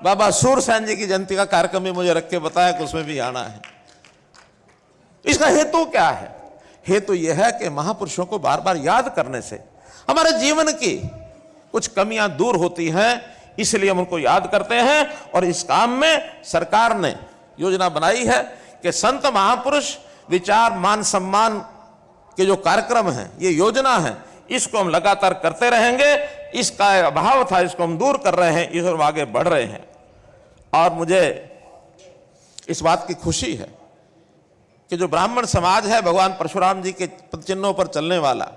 बाबा सूरसेन जी की जयंती का कार्यक्रम भी मुझे रख के बताया कि उसमें भी आना है। इसका हेतु क्या है? हेतु यह है कि महापुरुषों को बार बार याद करने से हमारे जीवन की कुछ कमियां दूर होती हैं, इसलिए हम उनको याद करते हैं। और इस काम में सरकार ने योजना बनाई है कि संत महापुरुष विचार मान सम्मान के जो कार्यक्रम हैं, ये योजना है, इसको हम लगातार करते रहेंगे। इसका अभाव था, इसको हम दूर कर रहे हैं, इस ओर आगे बढ़ रहे हैं। और मुझे इस बात की खुशी है कि जो ब्राह्मण समाज है, भगवान परशुराम जी के चिन्हों पर चलने वाला,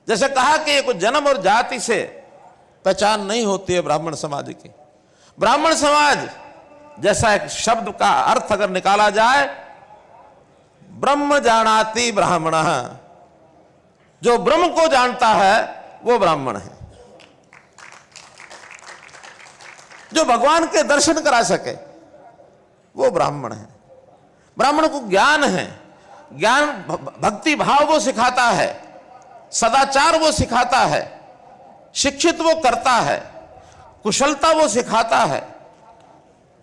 जैसे कहा कि कुछ जन्म और जाति से पहचान नहीं होती है ब्राह्मण समाज की। ब्राह्मण समाज जैसा एक शब्द का अर्थ अगर निकाला जाए, ब्रह्म जानाति ब्राह्मणः, जो ब्रह्म को जानता है वो ब्राह्मण है। जो भगवान के दर्शन करा सके वो ब्राह्मण है। ब्राह्मण को ज्ञान है, ज्ञान भक्ति भाव वो सिखाता है, सदाचार वो सिखाता है, शिक्षित वो करता है, कुशलता वो सिखाता है।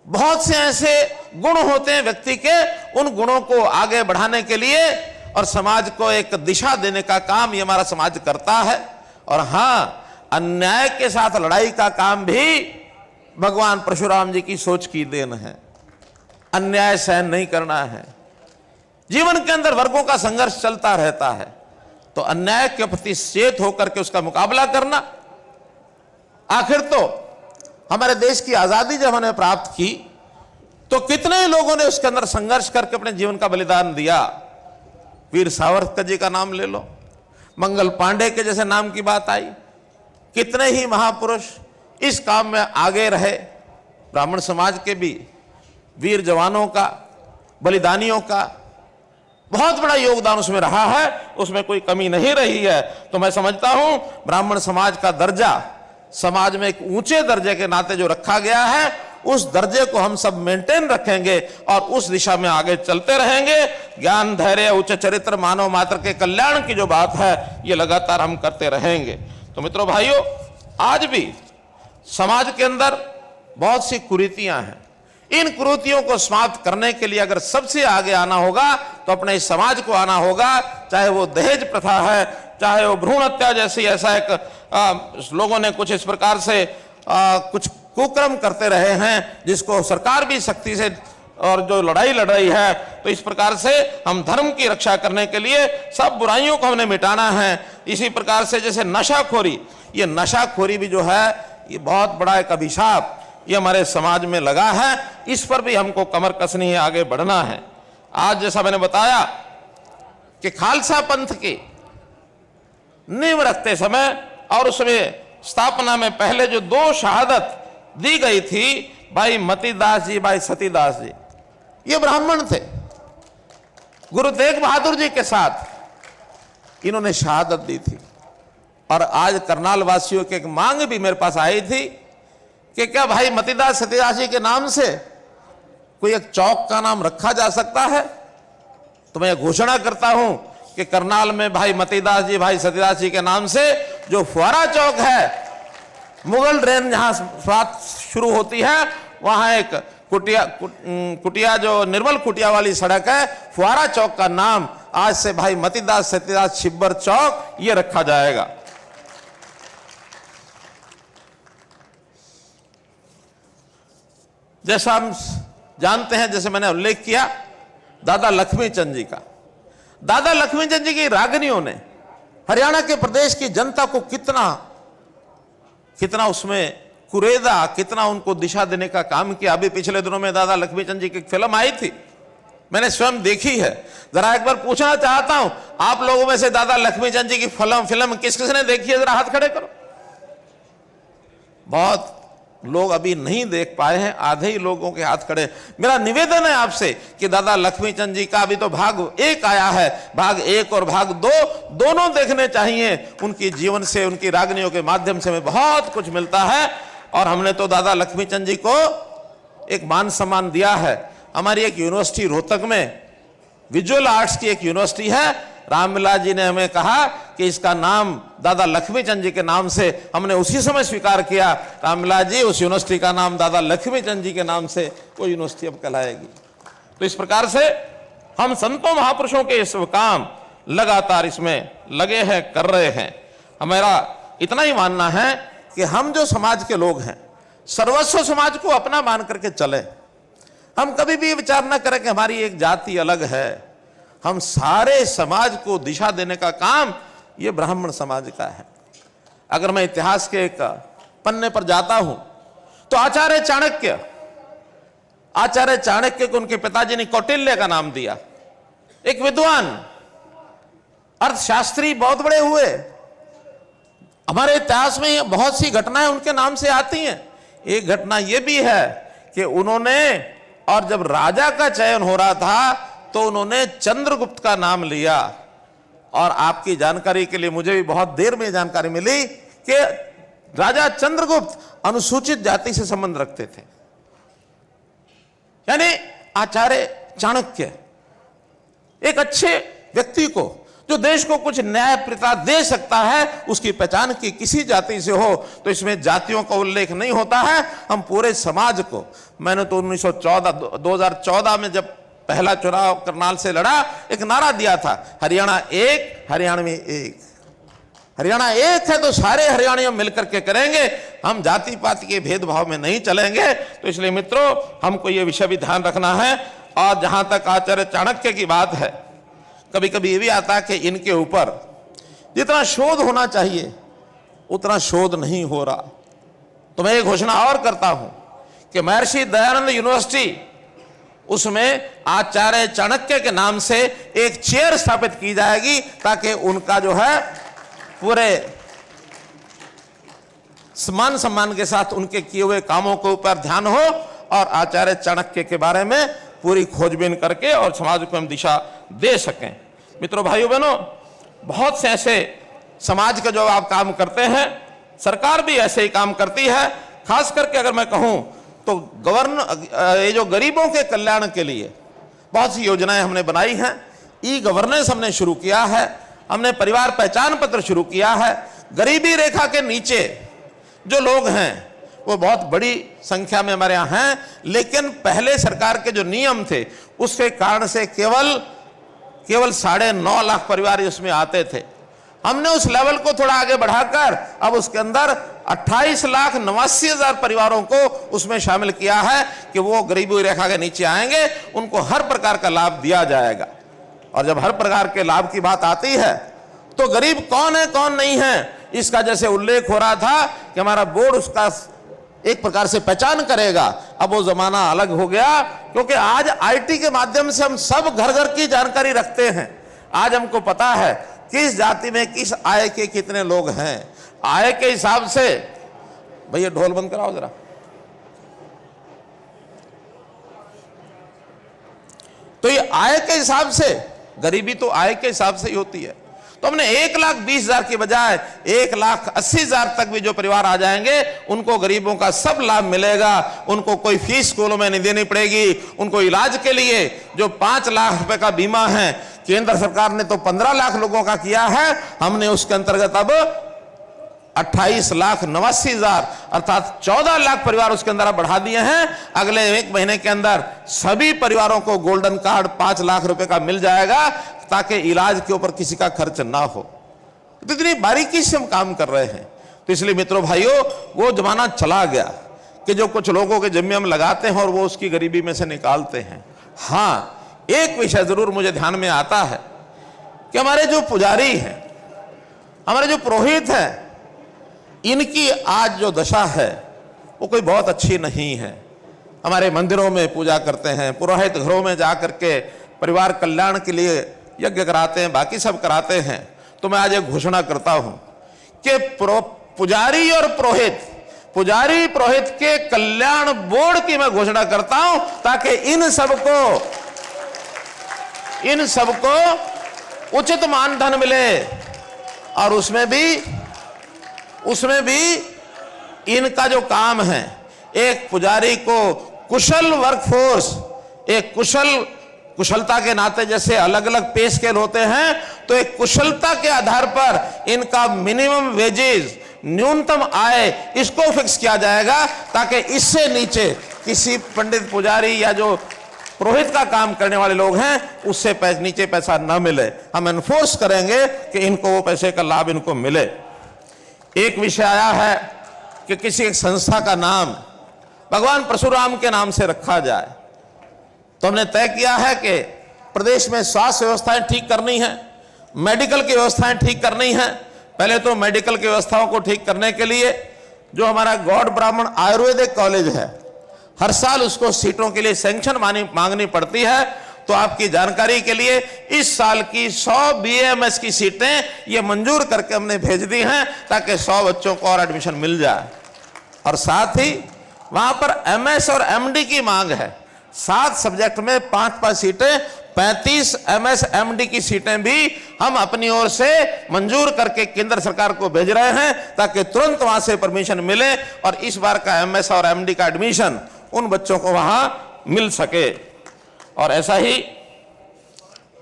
बहुत से ऐसे गुण होते हैं व्यक्ति के, उन गुणों को आगे बढ़ाने के लिए और समाज को एक दिशा देने का काम ये हमारा समाज करता है। और हां, अन्याय के साथ लड़ाई का काम भी भगवान परशुराम जी की सोच की देन है। अन्याय सहन नहीं करना है। जीवन के अंदर वर्गों का संघर्ष चलता रहता है, तो अन्याय के प्रति सचेत होकर के उसका मुकाबला करना। आखिर तो हमारे देश की आजादी जब हमने प्राप्त की तो कितने ही लोगों ने उसके अंदर संघर्ष करके अपने जीवन का बलिदान दिया। वीर सावरकर जी का नाम ले लो, मंगल पांडे के जैसे नाम की बात आई, कितने ही महापुरुष इस काम में आगे रहे। ब्राह्मण समाज के भी वीर जवानों का, बलिदानियों का बहुत बड़ा योगदान उसमें रहा है, उसमें कोई कमी नहीं रही है। तो मैं समझता हूं ब्राह्मण समाज का दर्जा समाज में एक ऊंचे दर्जे के नाते जो रखा गया है, उस दर्जे को हम सब मेंटेन रखेंगे और उस दिशा में आगे चलते रहेंगे। ज्ञान, धैर्य, उच्च चरित्र, मानव मात्र के कल्याण की जो बात है, ये लगातार हम करते रहेंगे। तो मित्रों भाइयों, आज भी समाज के अंदर बहुत सी कुरीतियां हैं। इन कुरीतियों को समाप्त करने के लिए अगर सबसे आगे आना होगा तो अपने इस समाज को आना होगा। चाहे वो दहेज प्रथा है, चाहे वो भ्रूण हत्या जैसी, ऐसा एक लोगों ने कुछ इस प्रकार से कुछ कुक्रम करते रहे हैं, जिसको सरकार भी सख्ती से और जो लड़ाई लड़ रही है। तो इस प्रकार से हम धर्म की रक्षा करने के लिए सब बुराइयों को हमने मिटाना है। इसी प्रकार से जैसे नशाखोरी, ये नशाखोरी भी जो है ये बहुत बड़ा एक अभिशाप ये हमारे समाज में लगा है। इस पर भी हमको कमर कसनी है, आगे बढ़ना है। आज जैसा मैंने बताया कि खालसा पंथ की नींव रखते समय और उसमें स्थापना में पहले जो 2 शहादत दी गई थी, भाई मतीदास जी, भाई सतीदास जी, ये ब्राह्मण थे। गुरु तेग बहादुर जी के साथ इन्होंने शहादत दी थी। और आज करनाल वासियों की एक मांग भी मेरे पास आई थी कि क्या भाई मतीदास सतीदास जी के नाम से कोई एक चौक का नाम रखा जा सकता है? तो मैं घोषणा करता हूं कि करनाल में भाई मतीदास जी, भाई सतीदास जी के नाम से जो फुआरा चौक है, मुगल रेंज जहां बात शुरू होती है, वहां एक कुटिया जो निर्मल कुटिया वाली सड़क है, फुआरा चौक का नाम आज से भाई मतीदास सतीदास छिब्बर चौक ये रखा जाएगा। जैसा हम जानते हैं, जैसे मैंने उल्लेख किया दादा लक्ष्मीचंद जी का, दादा लक्ष्मीचंद जी की रागनियों ने हरियाणा के प्रदेश की जनता को कितना उसमें कुरेदा, कितना उनको दिशा देने का काम किया। अभी पिछले दिनों में दादा लक्ष्मीचंद जी की फिल्म आई थी, मैंने स्वयं देखी है। जरा एक बार पूछना चाहता हूं, आप लोगों में से दादा लक्ष्मीचंद जी की फिल्म किस किसने देखी है? जरा हाथ खड़े करो। बहुत लोग अभी नहीं देख पाए हैं, आधे ही लोगों के हाथ खड़े। मेरा निवेदन है आपसे कि दादा लक्ष्मीचंद जी का अभी तो भाग 1 आया है, भाग 1 और भाग 2 दोनों देखने चाहिए। उनकी जीवन से, उनकी रागनियों के माध्यम से हमें बहुत कुछ मिलता है। और हमने तो दादा लक्ष्मीचंद जी को एक मान सम्मान दिया है। हमारी एक यूनिवर्सिटी रोहतक में, विजुअल आर्ट्स की एक यूनिवर्सिटी है, रामविलास जी ने हमें कहा कि इसका नाम दादा लक्ष्मीचंद जी के नाम से, हमने उसी समय स्वीकार किया, रामविलास जी उस यूनिवर्सिटी का नाम दादा लक्ष्मीचंद जी के नाम से वो यूनिवर्सिटी अब कहलाएगी। तो इस प्रकार से हम संतों महापुरुषों के इस काम लगातार इसमें लगे हैं, कर रहे हैं। हमारा इतना ही मानना है कि हम जो समाज के लोग हैं, सर्वस्व समाज को अपना मान करके चले। हम कभी भी विचार न करें कि हमारी एक जाति अलग है। हम सारे समाज को दिशा देने का काम ये ब्राह्मण समाज का है। अगर मैं इतिहास के एक पन्ने पर जाता हूं तो आचार्य चाणक्य को उनके पिताजी ने कौटिल्य का नाम दिया। एक विद्वान अर्थशास्त्री बहुत बड़े हुए। हमारे इतिहास में बहुत सी घटनाएं उनके नाम से आती हैं। एक घटना यह भी है कि उन्होंने, और जब राजा का चयन हो रहा था तो उन्होंने चंद्रगुप्त का नाम लिया। और आपकी जानकारी के लिए मुझे भी बहुत देर में जानकारी मिली कि राजा चंद्रगुप्त अनुसूचित जाति से संबंध रखते थे। यानी आचार्य चाणक्य एक अच्छे व्यक्ति को, जो देश को कुछ न्याय प्रता दे सकता है, उसकी पहचान की किसी जाति से हो तो इसमें जातियों का उल्लेख नहीं होता है। हम पूरे समाज को, मैंने तो 2014 में जब पहला चुनाव करनाल से लड़ा, एक नारा दिया था, हरियाणा एक, हरियाणवी एक। हरियाणा एक है तो सारे हरियाणियों मिलकर के करेंगे, हम जाति पाति के भेदभाव में नहीं चलेंगे। तो इसलिए मित्रों, हमको ये विषय भी ध्यान रखना है। और जहां तक आचार्य चाणक्य की बात है, कभी कभी ये भी आता है कि इनके ऊपर जितना शोध होना चाहिए उतना शोध नहीं हो रहा। तो मैं ये घोषणा और करता हूं कि महर्षि दयानंद यूनिवर्सिटी, उसमें आचार्य चाणक्य के नाम से एक चेयर स्थापित की जाएगी, ताकि उनका जो है पूरे मान सम्मान के साथ उनके किए हुए कामों के ऊपर ध्यान हो और आचार्य चाणक्य के बारे में पूरी खोजबीन करके और समाज को हम दिशा दे सकें। मित्रों, भाइयों बहनों, बहुत से ऐसे समाज के जो आप काम करते हैं, सरकार भी ऐसे ही काम करती है। खास करके अगर मैं कहूं तो ये जो गरीबों के कल्याण के लिए बहुत सी योजनाएं हमने बनाई हैं। ई गवर्नेंस हमने शुरू किया है, हमने परिवार पहचान पत्र शुरू किया है। गरीबी रेखा के नीचे जो लोग हैं वो बहुत बड़ी संख्या में हमारे यहाँ हैं, लेकिन पहले सरकार के जो नियम थे उसके कारण से केवल 9.5 लाख परिवार उसमें आते थे। हमने उस लेवल को थोड़ा आगे बढ़ाकर अब उसके अंदर 28,89,000 परिवारों को उसमें शामिल किया है कि वो गरीबी रेखा के नीचे आएंगे, उनको हर प्रकार का लाभ दिया जाएगा। और जब हर प्रकार के लाभ की बात आती है तो गरीब कौन है कौन नहीं है, इसका जैसे उल्लेख हो रहा था कि हमारा बोर्ड उसका एक प्रकार से पहचान करेगा। अब वो जमाना अलग हो गया, क्योंकि आज आईटी के माध्यम से हम सब घर घर की जानकारी रखते हैं। आज हमको पता है किस जाति में किस आय के कितने लोग हैं। आय के हिसाब से, भैया ढोल बंद कराओ जरा, तो ये आय के हिसाब से, गरीबी तो आय के हिसाब से ही होती है। तो हमने 1,20,000 की बजाय 1,80,000 तक भी जो परिवार आ जाएंगे उनको गरीबों का सब लाभ मिलेगा। उनको कोई फीस स्कूलों में नहीं देनी पड़ेगी। उनको इलाज के लिए जो 5 लाख रुपए का बीमा है, केंद्र सरकार ने तो 15 लाख लोगों का किया है, हमने उसके अंतर्गत अब 28,89,000 अर्थात 14 लाख परिवार उसके अंदर बढ़ा दिए हैं। अगले 1 महीने के अंदर सभी परिवारों को गोल्डन कार्ड 5 लाख रुपए का मिल जाएगा, ताकि इलाज के ऊपर किसी का खर्च ना हो। तो इतनी बारीकी से हम काम कर रहे हैं। तो इसलिए मित्रों भाइयों, वो जमाना चला गया कि जो कुछ लोगों के जिम्मे हम लगाते हैं और वो उसकी गरीबी में से निकालते हैं। हाँ, एक विषय जरूर मुझे ध्यान में आता है कि हमारे जो पुजारी हैं, हमारे जो पुरोहित हैं, इनकी आज जो दशा है वो कोई बहुत अच्छी नहीं है। हमारे मंदिरों में पूजा करते हैं, पुरोहित घरों में जा करके परिवार कल्याण के लिए यज्ञ कराते हैं, बाकी सब कराते हैं। तो मैं आज एक घोषणा करता हूं कि पुजारी और पुजारी पुरोहित के कल्याण बोर्ड की मैं घोषणा करता हूं, ताकि इन सबको उचित मानधन मिले। और उसमें भी इनका जो काम है, एक पुजारी को कुशल वर्कफोर्स, एक कुशल कुशलता के नाते जैसे अलग अलग पे स्केल होते हैं, तो एक कुशलता के आधार पर इनका मिनिमम वेजेस, न्यूनतम आय, इसको फिक्स किया जाएगा, ताकि इससे नीचे किसी पंडित पुजारी या जो पुरोहित का काम करने वाले लोग हैं उससे नीचे पैसा न मिले। हम एनफोर्स करेंगे कि इनको वो पैसे का लाभ इनको मिले। एक विषय आया है कि किसी एक संस्था का नाम भगवान परशुराम के नाम से रखा जाए, तो हमने तय किया है कि प्रदेश में स्वास्थ्य व्यवस्थाएं ठीक करनी है, मेडिकल की व्यवस्थाएं ठीक करनी है। पहले तो मेडिकल की व्यवस्थाओं को ठीक करने के लिए जो हमारा गौड़ ब्राह्मण आयुर्वेदिक कॉलेज है, हर साल उसको सीटों के लिए सैंक्शन मांगनी पड़ती है। तो आपकी जानकारी के लिए इस साल की 100 BAMS की सीटें ये मंजूर करके हमने भेज दी हैं, ताकि 100 बच्चों को और एडमिशन मिल जाए। और साथ ही वहां पर MS और MD की मांग है, 7 सब्जेक्ट में 5-5 सीटें, 35 MS MD की सीटें भी हम अपनी ओर से मंजूर करके केंद्र सरकार को भेज रहे हैं, ताकि तुरंत वहां से परमिशन मिले और इस बार का MS और MD का एडमिशन उन बच्चों को वहां मिल सके। और ऐसा ही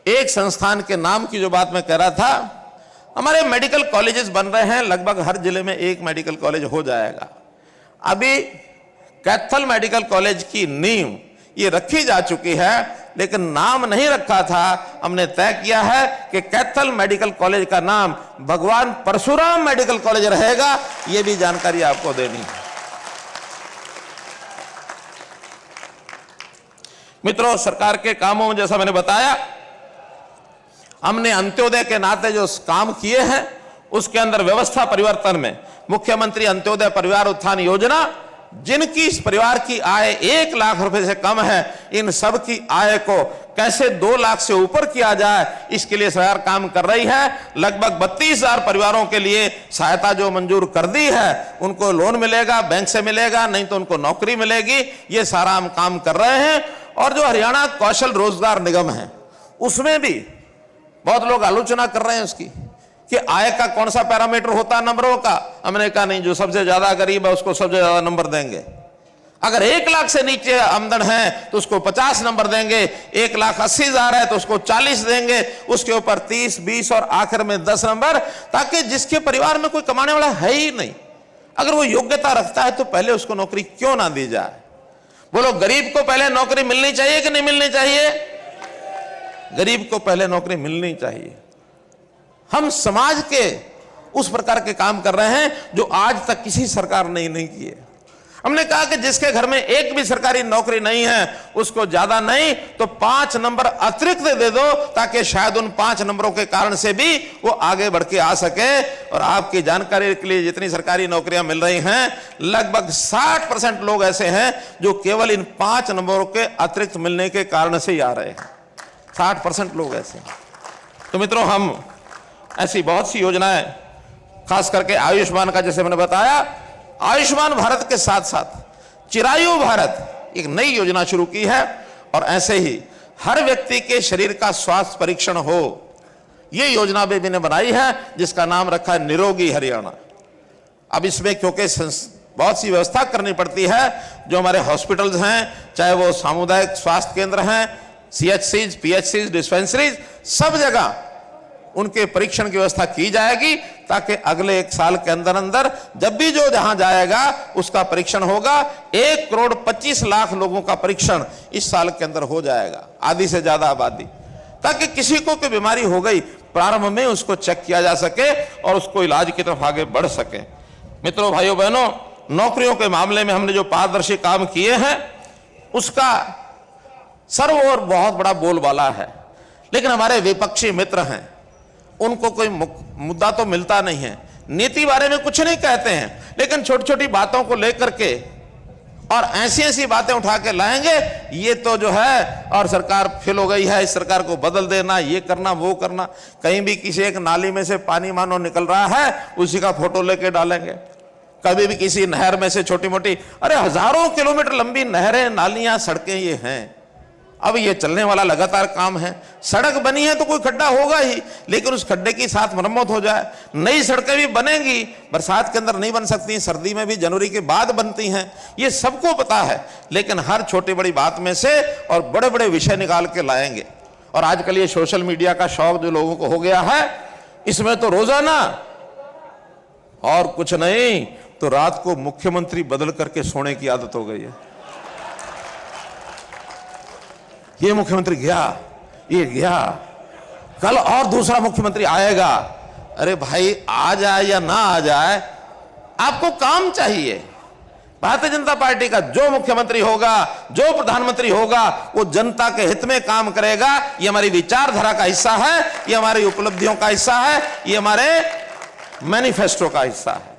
एक संस्थान के नाम की जो बात मैं कह रहा था, हमारे मेडिकल कॉलेजेस बन रहे हैं, लगभग हर जिले में एक मेडिकल कॉलेज हो जाएगा। अभी कैथल मेडिकल कॉलेज की नींव ये रखी जा चुकी है, लेकिन नाम नहीं रखा था। हमने तय किया है कि कैथल मेडिकल कॉलेज का नाम भगवान परशुराम मेडिकल कॉलेज रहेगा। ये भी जानकारी आपको देनी है। मित्रों, सरकार के कामों में जैसा मैंने बताया, हमने अंत्योदय के नाते जो काम किए हैं उसके अंदर व्यवस्था परिवर्तन में मुख्यमंत्री अंत्योदय परिवार उत्थान योजना, जिनकी इस परिवार की आय 1 लाख रुपए से कम है, इन सब की आय को कैसे 2 लाख से ऊपर किया जाए, इसके लिए सरकार काम कर रही है। लगभग 32,000 परिवारों के लिए सहायता जो मंजूर कर दी है, उनको लोन मिलेगा, बैंक से मिलेगा, नहीं तो उनको नौकरी मिलेगी। ये सारा हम काम कर रहे हैं। और जो हरियाणा कौशल रोजगार निगम है, उसमें भी बहुत लोग आलोचना कर रहे हैं उसकी, कि आय का कौन सा पैरामीटर होता है नंबरों का। हमने कहा नहीं, जो सबसे ज्यादा गरीब है उसको सबसे ज्यादा नंबर देंगे। अगर 1 लाख से नीचे आमदन है तो उसको 50 नंबर देंगे, 1,80,000 है तो उसको 40 देंगे, उसके ऊपर 30, 20 और आखिर में 10 नंबर, ताकि जिसके परिवार में कोई कमाने वाला है ही नहीं, अगर वो योग्यता रखता है तो पहले उसको नौकरी क्यों ना दी जाए। बोलो, गरीब को पहले नौकरी मिलनी चाहिए कि नहीं मिलनी चाहिए? गरीब को पहले नौकरी मिलनी चाहिए। हम समाज के उस प्रकार के काम कर रहे हैं जो आज तक किसी सरकार ने नहीं किए। हमने कहा कि जिसके घर में एक भी सरकारी नौकरी नहीं है, उसको ज्यादा नहीं तो 5 नंबर अतिरिक्त दे दो, ताकि शायद उन 5 नंबरों के कारण से भी वो आगे बढ़ के आ सके। और आपकी जानकारी के लिए, जितनी सरकारी नौकरियां मिल रही हैं, लगभग 60% लोग ऐसे हैं जो केवल इन 5 नंबरों के अतिरिक्त मिलने के कारण से ही आ रहे हैं। 60% लोग ऐसे हैं। तो मित्रों, हम ऐसी बहुत सी योजनाएं, खास करके आयुष्मान का, जैसे मैंने बताया, आयुष्मान भारत के साथ साथ चिरायु भारत एक नई योजना शुरू की है। और ऐसे ही हर व्यक्ति के शरीर का स्वास्थ्य परीक्षण हो, यह योजना भी मैंने बनाई है, जिसका नाम रखा है निरोगी हरियाणा। अब इसमें क्योंकि बहुत सी व्यवस्था करनी पड़ती है, जो हमारे हॉस्पिटल्स हैं, चाहे वो सामुदायिक स्वास्थ्य केंद्र हैं, CHCs, PHCs, डिस्पेंसरीज, सब जगह उनके परीक्षण की व्यवस्था की जाएगी, ताकि अगले 1 साल के अंदर अंदर जब भी जो जहां जाएगा उसका परीक्षण होगा। 1,25,00,000 लोगों का परीक्षण इस साल के अंदर हो जाएगा, आधी से ज्यादा आबादी, ताकि किसी को कोई बीमारी हो गई, प्रारंभ में उसको चेक किया जा सके और उसको इलाज की तरफ आगे बढ़ सके। मित्रों, भाइयों बहनों, नौकरियों के मामले में हमने जो पारदर्शी काम किए हैं, उसका सर्व और बहुत बड़ा बोलबाला है। लेकिन हमारे विपक्षी मित्र हैं, उनको कोई मुद्दा तो मिलता नहीं है, नीति बारे में कुछ नहीं कहते हैं, लेकिन छोटी छोटी बातों को लेकर के और ऐसी ऐसी बातें उठा के लाएंगे, ये तो जो है, और सरकार फेल हो गई है, इस सरकार को बदल देना, ये करना, वो करना। कहीं भी किसी एक नाली में से पानी मानो निकल रहा है, उसी का फोटो लेके डालेंगे। कभी भी किसी नहर में से छोटी मोटी, अरे हजारों किलोमीटर लंबी नहरें, नालियां, सड़कें ये हैं। अब ये चलने वाला लगातार काम है। सड़क बनी है तो कोई खड्डा होगा ही, लेकिन उस खड्डे की साथ मरम्मत हो जाए। नई सड़कें भी बनेंगी, बरसात के अंदर नहीं बन सकती, सर्दी में भी जनवरी के बाद बनती हैं, ये सबको पता है। लेकिन हर छोटी बड़ी बात में से और बड़े बड़े विषय निकाल के लाएंगे। और आजकल ये सोशल मीडिया का शौक जो लोगों को हो गया है, इसमें तो रोजाना और कुछ नहीं तो रात को मुख्यमंत्री बदल करके सोने की आदत हो गई है। ये मुख्यमंत्री गया, ये गया, कल और दूसरा मुख्यमंत्री आएगा। अरे भाई, आ जाए या ना आ जाए, आपको काम चाहिए। भारतीय जनता पार्टी का जो मुख्यमंत्री होगा, जो प्रधानमंत्री होगा, वो जनता के हित में काम करेगा। ये हमारी विचारधारा का हिस्सा है, ये हमारी उपलब्धियों का हिस्सा है, ये हमारे मैनिफेस्टो का हिस्सा है।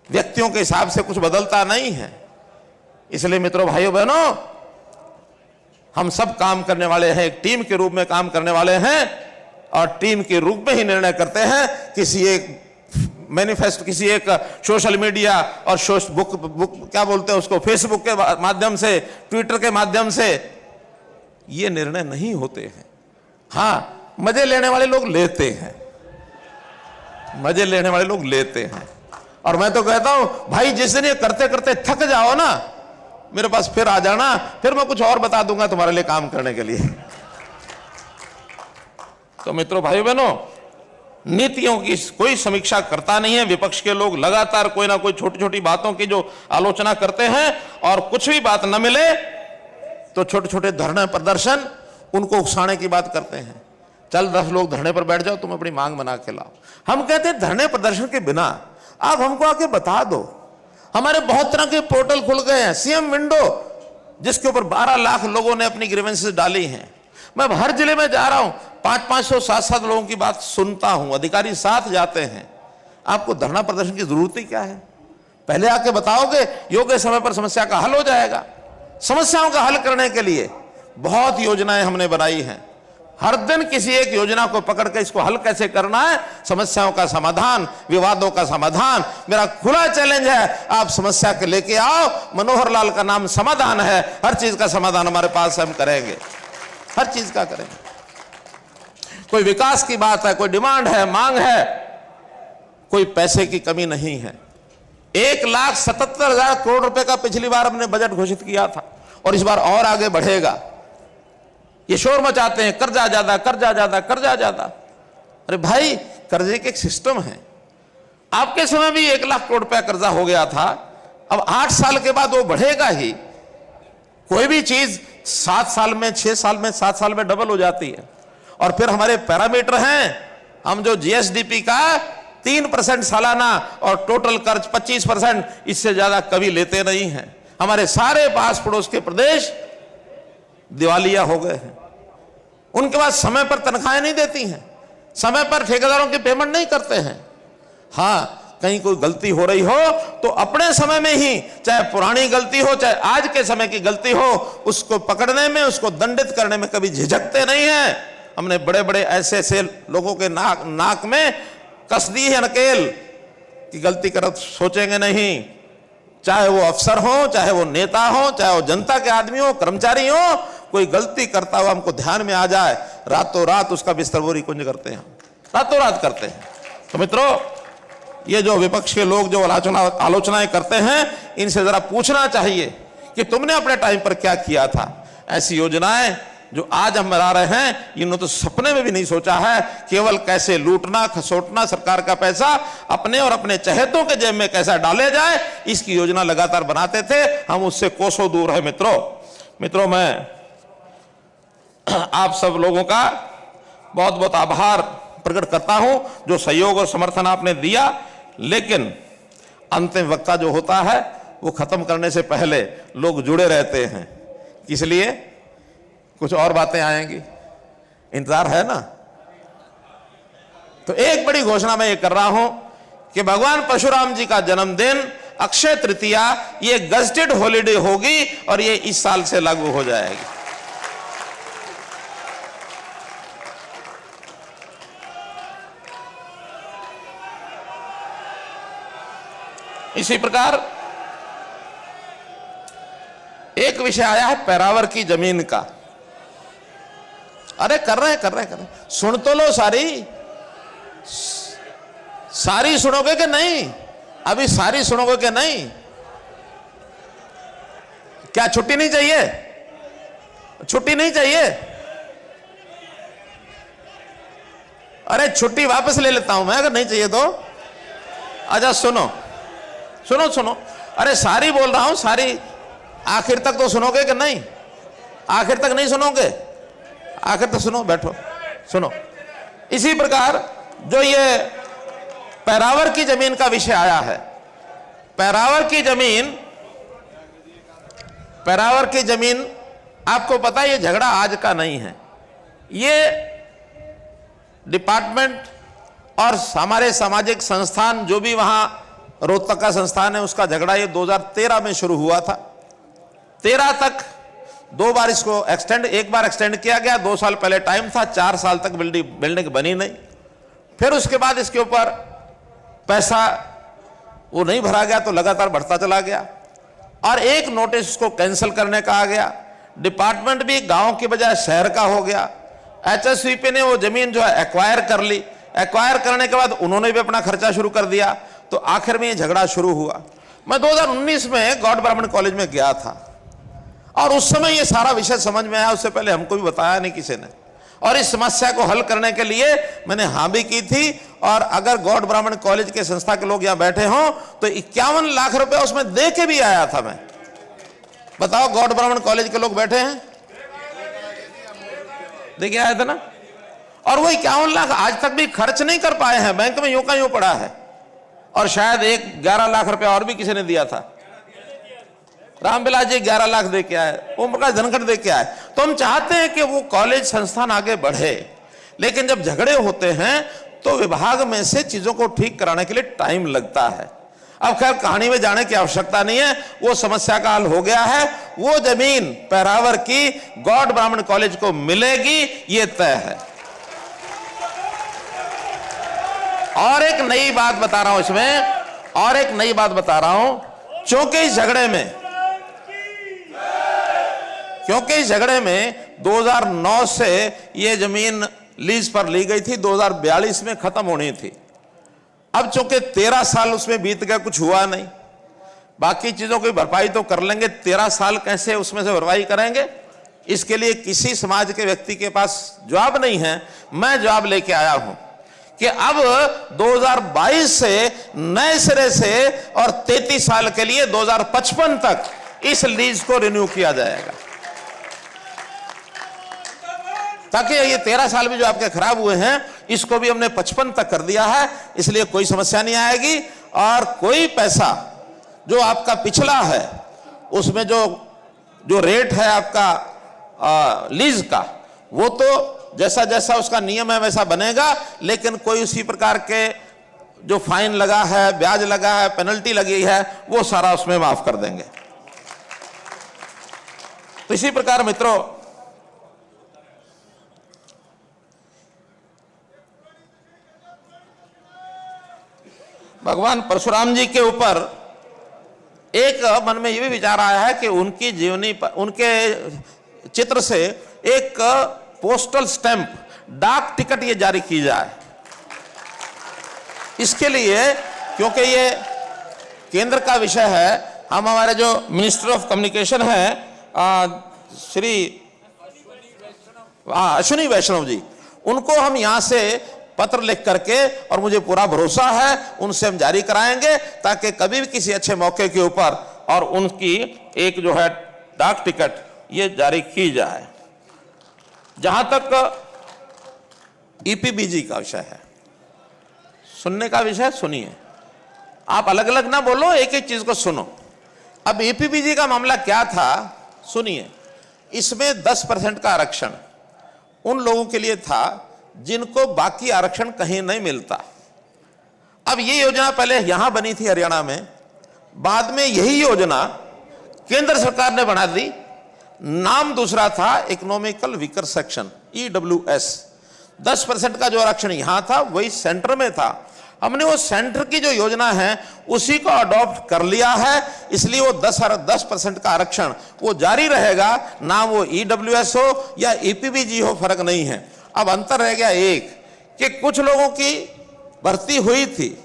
व्यक्तियों के हिसाब से कुछ बदलता नहीं है। इसलिए मित्रों, भाइयों बहनों, हम सब काम करने वाले हैं, एक टीम के रूप में काम करने वाले हैं और टीम के रूप में ही निर्णय करते हैं। किसी एक मैनिफेस्टो, किसी एक सोशल मीडिया और बुक क्या बोलते हैं उसको, फेसबुक के माध्यम से, ट्विटर के माध्यम से ये निर्णय नहीं होते हैं। हाँ, मजे लेने वाले लोग लेते हैं, मजे लेने वाले लोग लेते हैं। और मैं तो कहता हूं भाई, जिस दिन ये करते करते थक जाओ ना, मेरे पास फिर आ जाना, फिर मैं कुछ और बता दूंगा तुम्हारे लिए काम करने के लिए। तो मित्रों, भाइयों बहनों, नीतियों की कोई समीक्षा करता नहीं है। विपक्ष के लोग लगातार कोई ना कोई छोटी छोटी बातों की जो आलोचना करते हैं, और कुछ भी बात न मिले तो छोटे छोटे धरने प्रदर्शन, उनको उकसाने की बात करते हैं। चल 10 लोग धरने पर बैठ जाओ, तुम अपनी मांग बना के लाओ। हम कहते हैं धरने प्रदर्शन के बिना आप हमको आके बता दो। हमारे बहुत तरह के पोर्टल खुल गए हैं, सीएम विंडो, जिसके ऊपर 12 लाख लोगों ने अपनी ग्रीवेंसेस डाली हैं। मैं हर जिले में जा रहा हूं, 500-500 700 लोगों की बात सुनता हूं, अधिकारी साथ जाते हैं। आपको धरना प्रदर्शन की जरूरत ही क्या है? पहले आके बताओगे, योग्य समय पर समस्या का हल हो जाएगा। समस्याओं का हल करने के लिए बहुत योजनाएं हमने बनाई हैं। हर दिन किसी एक योजना को पकड़ के इसको हल कैसे करना है, समस्याओं का समाधान, विवादों का समाधान। मेरा खुला चैलेंज है, आप समस्या के लेके आओ। मनोहर लाल का नाम समाधान है, हर चीज का समाधान हमारे पास हम करेंगे, हर चीज का करेंगे। कोई विकास की बात है, कोई डिमांड है, मांग है, कोई पैसे की कमी नहीं है। 1,77,000 करोड़ रुपए का पिछली बार हमने बजट घोषित किया था, और इस बार और आगे बढ़ेगा। ये शोर मचाते हैं, कर्जा ज्यादा, कर्जा ज्यादा, कर्जा ज्यादा। अरे भाई, कर्जे के एक सिस्टम है। आपके समय भी 1 लाख करोड़ रुपया कर्जा हो गया था, अब 8 साल के बाद वो बढ़ेगा ही। कोई भी चीज 7 साल में, 6 साल में, 7 साल में डबल हो जाती है। और फिर हमारे पैरामीटर हैं, हम जो जीएसडीपी का 3% सालाना और टोटल कर्ज 25%, इससे ज्यादा कभी लेते नहीं हैं। हमारे सारे पास पड़ोस के प्रदेश दिवालिया हो गए हैं। उनके पास समय पर तनख्वाहें नहीं देती हैं, समय पर ठेकेदारों की पेमेंट नहीं करते हैं। हाँ, कहीं कोई गलती हो रही हो तो अपने समय में ही, चाहे पुरानी गलती हो चाहे आज के समय की गलती हो, उसको पकड़ने में, उसको दंडित करने में कभी झिझकते नहीं हैं। हमने बड़े बड़े ऐसे ऐसे लोगों के नाक में कस दी है नकेल कि गलती कर सोचेंगे नहीं। चाहे वो अफसर हो, चाहे वो नेता हो, चाहे वो जनता के आदमी हो, कर्मचारी हो, कोई गलती करता हुआ हमको ध्यान में आ जाए, रातों रात उसका बिस्तरबोरी कुंज करते हैं, रातों रात करते हैं। तो मित्रों, ये जो विपक्ष के लोग जो आलोचनाएं करते हैं, इनसे जरा पूछना चाहिए कि तुमने अपने टाइम पर क्या किया था। ऐसी योजनाएं जो आज हम बना रहे हैं, इन्होंने तो सपने में भी नहीं सोचा है। केवल कैसे लूटना खसोटना, सरकार का पैसा अपने और अपने चहेतों के जेब में कैसा डाले जाए, इसकी योजना लगातार बनाते थे। हम उससे कोसों दूर है मित्रों, मैं आप सब लोगों का बहुत बहुत आभार प्रकट करता हूं, जो सहयोग और समर्थन आपने दिया। लेकिन अंतिम वक्ता जो होता है, वो खत्म करने से पहले लोग जुड़े रहते हैं, इसलिए कुछ और बातें आएंगी, इंतजार है ना। तो एक बड़ी घोषणा मैं ये कर रहा हूं कि भगवान परशुराम जी का जन्मदिन अक्षय तृतीया, ये गजटेड हॉलिडे होगी और ये इस साल से लागू हो जाएगी। इसी प्रकार एक विषय आया है पैरावर की जमीन का। अरे कर रहे हैं। सुन तो लो, सारी सुनोगे कि नहीं? अभी सारी सुनोगे कि नहीं? क्या छुट्टी नहीं चाहिए? छुट्टी नहीं चाहिए? अरे छुट्टी वापस ले लेता हूं मैं अगर नहीं चाहिए तो। अच्छा सुनो, अरे सारी बोल रहा हूं, सारी आखिर तक तो सुनोगे कि नहीं? आखिर तक नहीं सुनोगे? आखिर तक सुनो, बैठो सुनो। इसी प्रकार जो ये पैरावर की जमीन का विषय आया है, पैरावर की जमीन आपको पता है, ये झगड़ा आज का नहीं है। ये डिपार्टमेंट और हमारे सामाजिक संस्थान जो भी वहां रोहतक का संस्थान है, उसका झगड़ा ये 2013 में शुरू हुआ था। 13 तक 2 बार इसको एक्सटेंड, एक बार एक्सटेंड किया गया, 2 साल पहले टाइम था, 4 साल तक बिल्डिंग बनी नहीं। फिर उसके बाद इसके ऊपर पैसा वो नहीं भरा गया तो लगातार बढ़ता चला गया और एक नोटिस उसको कैंसिल करने का आ गया। डिपार्टमेंट भी गांव की बजाय शहर का हो गया। एचएसवीपी ने वो जमीन जो है एक्वायर कर ली। एक्वायर करने के बाद उन्होंने भी अपना खर्चा शुरू कर दिया, तो आखिर में ये झगड़ा शुरू हुआ। मैं 2019 में गॉड ब्राह्मण कॉलेज में गया था और उस समय ये सारा विषय समझ में आया। उससे पहले हमको भी बताया नहीं किसी ने, और इस समस्या को हल करने के लिए मैंने हाँ भी की थी। और अगर गॉड ब्राह्मण कॉलेज के संस्था के लोग यहां बैठे हों तो 51 लाख रुपए उसमें दे के भी आया था मैं। बताओ, गॉड ब्राह्मण कॉलेज के लोग बैठे हैं, देखिए आया था ना। और वो 51 लाख आज तक भी खर्च नहीं कर पाए हैं, बैंक में यूं का यूं पड़ा है। और शायद 11 लाख रुपया और भी किसी ने दिया था। रामविलास जी 11 लाख दे के आए, ओम प्रकाश धनखड़ दे के आए। तो हम चाहते हैं कि वो कॉलेज संस्थान आगे बढ़े, लेकिन जब झगड़े होते हैं तो विभाग में से चीजों को ठीक कराने के लिए टाइम लगता है। अब खैर कहानी में जाने की आवश्यकता नहीं है, वो समस्या का हल हो गया है। वो जमीन पैरावर की गॉड ब्राह्मण कॉलेज को मिलेगी, ये तय है। और एक नई बात बता रहा हूं इसमें, और एक नई बात बता रहा हूं, क्योंकि इस झगड़े में 2009 से ये जमीन लीज पर ली गई थी, 2042 में खत्म होनी थी। अब चूंकि 13 साल उसमें बीत गया, कुछ हुआ नहीं। बाकी चीजों की भरपाई तो कर लेंगे, 13 साल कैसे उसमें से भरपाई करेंगे? इसके लिए किसी समाज के व्यक्ति के पास जवाब नहीं है। मैं जवाब लेके आया हूं कि अब 2022 से नए सिरे से और 33 साल के लिए 2055 तक इस लीज को रिन्यू किया जाएगा, ताकि ये 13 साल भी जो आपके खराब हुए हैं इसको भी हमने 55 तक कर दिया है। इसलिए कोई समस्या नहीं आएगी। और कोई पैसा जो आपका पिछला है उसमें जो रेट है आपका लीज का, वो तो जैसा जैसा उसका नियम है वैसा बनेगा, लेकिन कोई उसी प्रकार के जो फाइन लगा है, ब्याज लगा है, पेनल्टी लगी है, वो सारा उसमें माफ कर देंगे। तो इसी प्रकार मित्रों, भगवान परशुराम जी के ऊपर एक मन में यह भी विचार आया है कि उनकी जीवनी पर, उनके चित्र से एक पोस्टल स्टैंप, डाक टिकट ये जारी की जाए। इसके लिए, क्योंकि ये केंद्र का विषय है, हम हमारे जो मिनिस्टर ऑफ कम्युनिकेशन है श्री अश्विनी वैष्णव जी, उनको हम यहां से पत्र लिख करके, और मुझे पूरा भरोसा है उनसे हम जारी कराएंगे, ताकि कभी भी किसी अच्छे मौके के ऊपर और उनकी एक जो है डाक टिकट ये जारी की जाए। जहां तक ईपीबीजी का विषय है, सुनने का विषय सुनिए, आप अलग अलग ना बोलो, एक एक चीज को सुनो। अब ईपीबीजी का मामला क्या था सुनिए। इसमें 10% का आरक्षण उन लोगों के लिए था जिनको बाकी आरक्षण कहीं नहीं मिलता। अब ये योजना पहले यहां बनी थी हरियाणा में, बाद में यही योजना केंद्र सरकार ने बना दी। नाम दूसरा था, इकोनॉमिकल वीकर सेक्शन, EWS। 10% का जो आरक्षण यहां था वही सेंटर में था। हमने वो सेंटर की जो योजना है उसी को अडॉप्ट कर लिया है, इसलिए वो 10% का आरक्षण वो जारी रहेगा, ना वो ईडब्ल्यूएस हो या ईपीबीजी हो, फर्क नहीं है। अब अंतर रह गया एक कि कुछ लोगों की भर्ती हुई थी,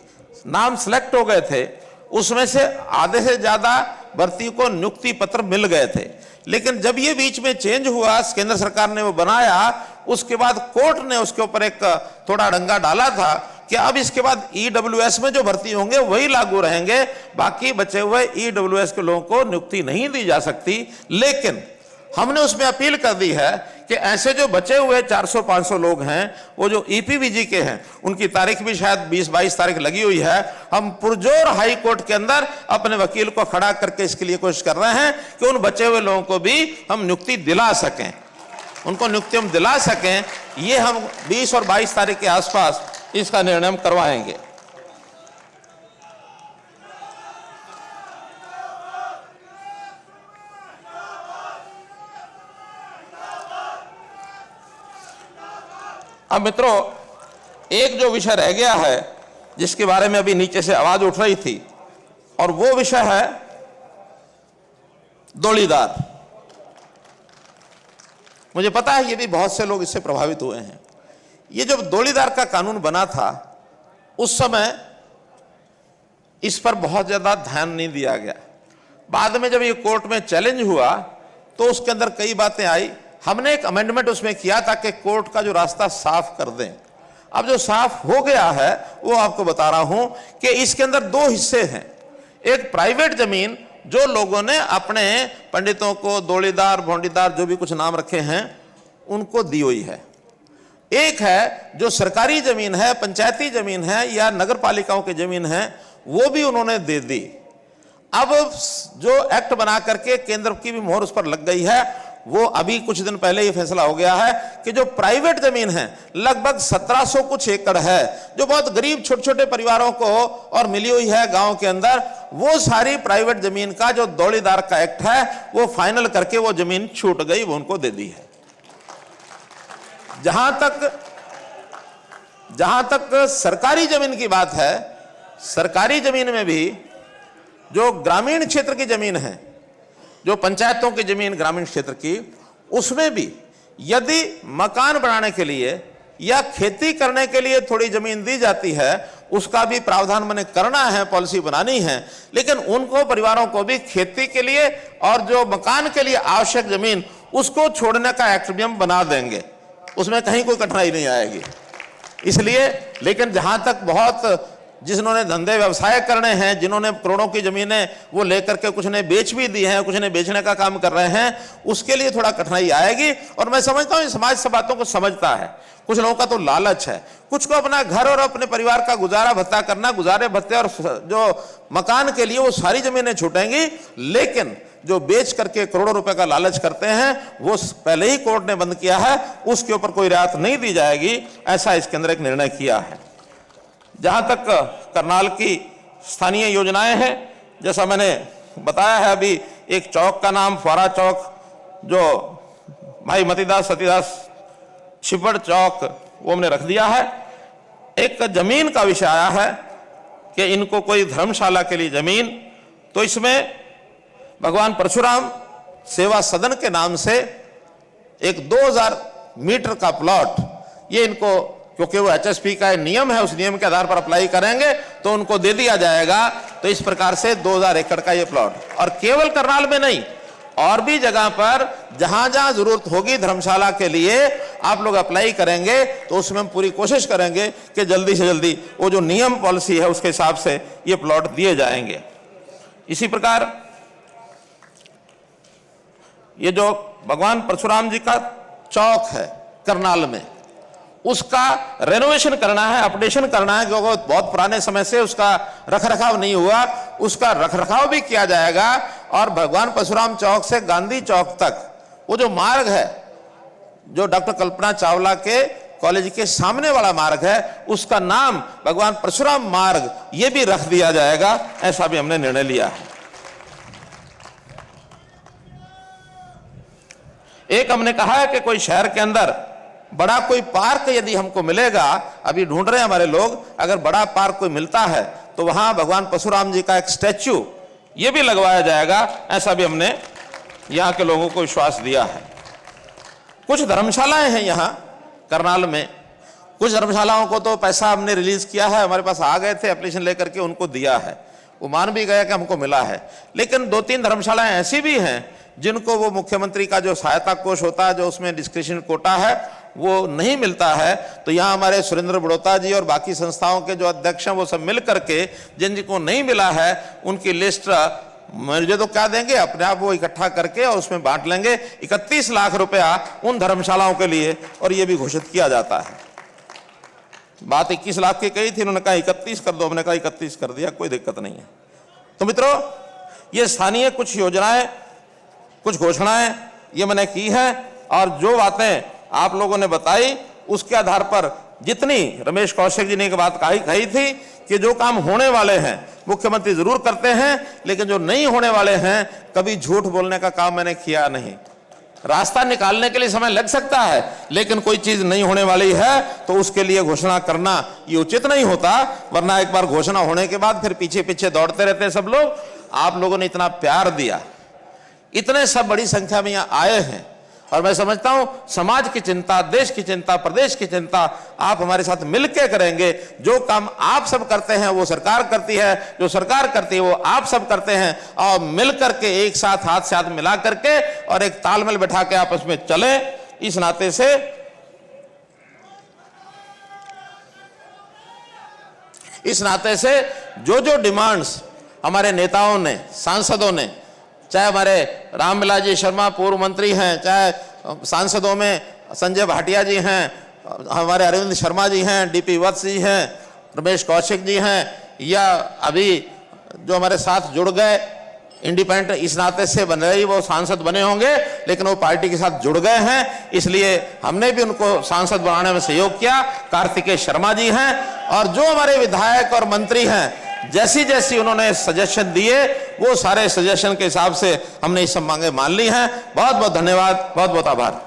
नाम सिलेक्ट हो गए थे, उसमें से आधे से ज्यादा भर्ती को नियुक्ति पत्र मिल गए थे, लेकिन जब ये बीच में चेंज हुआ, केंद्र सरकार ने वो बनाया, उसके बाद कोर्ट ने उसके ऊपर एक थोड़ा डंगा डाला था कि अब इसके बाद ईडब्ल्यूएस में जो भर्ती होंगे वही लागू रहेंगे, बाकी बचे हुए ईडब्ल्यूएस के लोगों को नियुक्ति नहीं दी जा सकती। लेकिन हमने उसमें अपील कर दी है कि ऐसे जो बचे हुए 400-500 लोग हैं, वो जो ईपीबीजी के हैं, उनकी तारीख भी शायद 20-22 तारीख लगी हुई है, हम पुरजोर हाई कोर्ट के अंदर अपने वकील को खड़ा करके इसके लिए कोशिश कर रहे हैं कि उन बचे हुए लोगों को भी हम नियुक्ति दिला सकें, उनको नियुक्ति हम दिला सकें। ये हम 20 और 22 तारीख के आसपास इसका निर्णय हम करवाएंगे। अब मित्रों, एक जो विषय रह गया है जिसके बारे में अभी नीचे से आवाज उठ रही थी, और वो विषय है डोलीदार। मुझे पता है ये भी बहुत से लोग इससे प्रभावित हुए हैं। ये जब डोलीदार का कानून बना था उस समय इस पर बहुत ज्यादा ध्यान नहीं दिया गया। बाद में जब ये कोर्ट में चैलेंज हुआ तो उसके अंदर कई बातें आई, हमने एक अमेंडमेंट उसमें किया था कि कोर्ट का जो रास्ता साफ कर दें। अब जो साफ हो गया है वो आपको बता रहा हूं कि इसके अंदर दो हिस्से हैं। एक प्राइवेट जमीन जो लोगों ने अपने पंडितों को, डोलीदार, भोंडीदार, जो भी कुछ नाम रखे हैं, उनको दी हुई है। एक है जो सरकारी जमीन है, पंचायती जमीन है या नगर पालिकाओं की जमीन है, वो भी उन्होंने दे दी। अब जो एक्ट बना करके केंद्र की भी मोहर उस पर लग गई है, वो अभी कुछ दिन पहले ये फैसला हो गया है कि जो प्राइवेट जमीन है, लगभग 1700 कुछ एकड़ है, जो बहुत गरीब छोटे छोटे परिवारों को और मिली हुई है गांव के अंदर, वो सारी प्राइवेट जमीन का जो डोलीदार का एक्ट है वो फाइनल करके वो जमीन छूट गई, वो उनको दे दी है। जहां तक सरकारी जमीन की बात है, सरकारी जमीन में भी जो ग्रामीण क्षेत्र की जमीन है, जो पंचायतों की जमीन ग्रामीण क्षेत्र की, उसमें भी यदि मकान बनाने के लिए या खेती करने के लिए थोड़ी जमीन दी जाती है, उसका भी प्रावधान मैंने करना है, पॉलिसी बनानी है। लेकिन उनको परिवारों को भी खेती के लिए और जो मकान के लिए आवश्यक जमीन, उसको छोड़ने का एक्ट भी हम बना देंगे, उसमें कहीं कोई कठिनाई नहीं आएगी। इसलिए, लेकिन जहां तक बहुत जिन्होंने धंधे व्यवसाय करने हैं, जिन्होंने करोड़ों की जमीनें वो लेकर के कुछ ने बेच भी दी हैं, कुछ ने बेचने का काम कर रहे हैं, उसके लिए थोड़ा कठिनाई आएगी। और मैं समझता हूं समाज सब बातों को समझता है। कुछ लोगों का तो लालच है, कुछ को अपना घर और अपने परिवार का गुजारा भत्ता करना, गुजारे भत्ते और जो मकान के लिए वो सारी जमीनें छूटेंगी। लेकिन जो बेच करके करोड़ों रुपए का लालच करते हैं, वो पहले ही कोर्ट ने बंद किया है, उसके ऊपर कोई रियायत नहीं दी जाएगी, ऐसा इसके अंदर एक निर्णय किया है। जहां तक करनाल की स्थानीय योजनाएं हैं, जैसा मैंने बताया है, अभी एक चौक का नाम फुआरा चौक, जो भाई मतीदास सतीदास छिपड़ चौक, वो हमने रख दिया है। एक जमीन का विषय आया है कि इनको कोई धर्मशाला के लिए जमीन, तो इसमें भगवान परशुराम सेवा सदन के नाम से एक 2000 मीटर का प्लॉट, ये इनको, क्योंकि वो एचएसपी का नियम है, उस नियम के आधार पर अप्लाई करेंगे तो उनको दे दिया जाएगा। तो इस प्रकार से 2000 एकड़ का ये प्लॉट, और केवल करनाल में नहीं, और भी जगह पर जहां जहां जरूरत होगी धर्मशाला के लिए आप लोग अप्लाई करेंगे, तो उसमें हम पूरी कोशिश करेंगे कि जल्दी से जल्दी वो जो नियम पॉलिसी है उसके हिसाब से ये प्लॉट दिए जाएंगे। इसी प्रकार ये जो भगवान परशुराम जी का चौक है करनाल में, उसका रेनोवेशन करना है, अपडेशन करना है, क्योंकि बहुत पुराने समय से उसका रखरखाव नहीं हुआ, उसका रखरखाव भी किया जाएगा। और भगवान परशुराम चौक से गांधी चौक तक वो जो मार्ग है, जो डॉक्टर कल्पना चावला के कॉलेज के सामने वाला मार्ग है, उसका नाम भगवान परशुराम मार्ग ये भी रख दिया जाएगा, ऐसा भी हमने निर्णय लिया है। एक हमने कहा है कि कोई शहर के अंदर बड़ा कोई पार्क यदि हमको मिलेगा, अभी ढूंढ रहे हैं हमारे लोग, अगर बड़ा पार्क कोई मिलता है तो वहां भगवान परशुराम जी का एक स्टैच्यू ये भी लगवाया जाएगा, ऐसा भी हमने यहाँ के लोगों को विश्वास दिया है। कुछ धर्मशालाएं हैं यहाँ करनाल में, कुछ धर्मशालाओं को तो पैसा हमने रिलीज किया है, हमारे पास आ गए थे एप्लीकेशन लेकर के, उनको दिया है, वो मान भी गया कि हमको मिला है। लेकिन 2-3 धर्मशालाएं ऐसी भी हैं जिनको वो मुख्यमंत्री का जो सहायता कोष होता है, जो उसमें डिस्क्रिप्शन कोटा है, वो नहीं मिलता है। तो यहाँ हमारे सुरेंद्र बड़ौता जी और बाकी संस्थाओं के जो अध्यक्ष हैं वो सब मिल करके जिनको नहीं मिला है उनकी लिस्ट मुझे तो क्या देंगे, अपने आप वो इकट्ठा करके और उसमें बांट लेंगे। 31 लाख रुपया उन धर्मशालाओं के लिए, और ये भी घोषित किया जाता है। बात 21 लाख की कही थी, उन्होंने कहा 31 कर दो, हमने कहा 31 कर दिया, कोई दिक्कत नहीं है। तो मित्रों, ये स्थानीय कुछ योजनाएं, कुछ घोषणाएं ये मैंने की है, और जो बातें आप लोगों ने बताई उसके आधार पर जितनी रमेश कौशिक जी ने एक बात कही थी कि जो काम होने वाले हैं मुख्यमंत्री जरूर करते हैं, लेकिन जो नहीं होने वाले हैं कभी झूठ बोलने का काम मैंने किया नहीं। रास्ता निकालने के लिए समय लग सकता है, लेकिन कोई चीज नहीं होने वाली है तो उसके लिए घोषणा करना ये उचित नहीं होता, वरना एक बार घोषणा होने के बाद फिर पीछे पीछे दौड़ते रहते हैं सब लोग। आप लोगों ने इतना प्यार दिया, इतने सब बड़ी संख्या में यहाँ आए हैं, और मैं समझता हूं समाज की चिंता, देश की चिंता, प्रदेश की चिंता आप हमारे साथ मिलकर करेंगे। जो काम आप सब करते हैं वो सरकार करती है, जो सरकार करती है वो आप सब करते हैं, और मिलकर के एक साथ हाथ से हाथ मिला करके और एक तालमेल बैठा के आपस में चले। इस नाते से जो जो डिमांड्स हमारे नेताओं ने, सांसदों ने, चाहे हमारे रामविलास जी शर्मा पूर्व मंत्री हैं, चाहे सांसदों में संजय भाटिया जी हैं, हमारे अरविंद शर्मा जी हैं, डीपी वत्स जी हैं, रमेश कौशिक जी हैं, या अभी जो हमारे साथ जुड़ गए इंडिपेंडेंट इस नाते से बन रही, वो सांसद बने होंगे लेकिन वो पार्टी के साथ जुड़ गए हैं, इसलिए हमने भी उनको सांसद बनाने में सहयोग किया। कार्तिकेय शर्मा जी हैं, और जो हमारे विधायक और मंत्री हैं, जैसी जैसी उन्होंने सजेशन दिए वो सारे सजेशन के हिसाब से हमने ये सब मांगे मान ली हैं। बहुत बहुत धन्यवाद, बहुत बहुत आभार।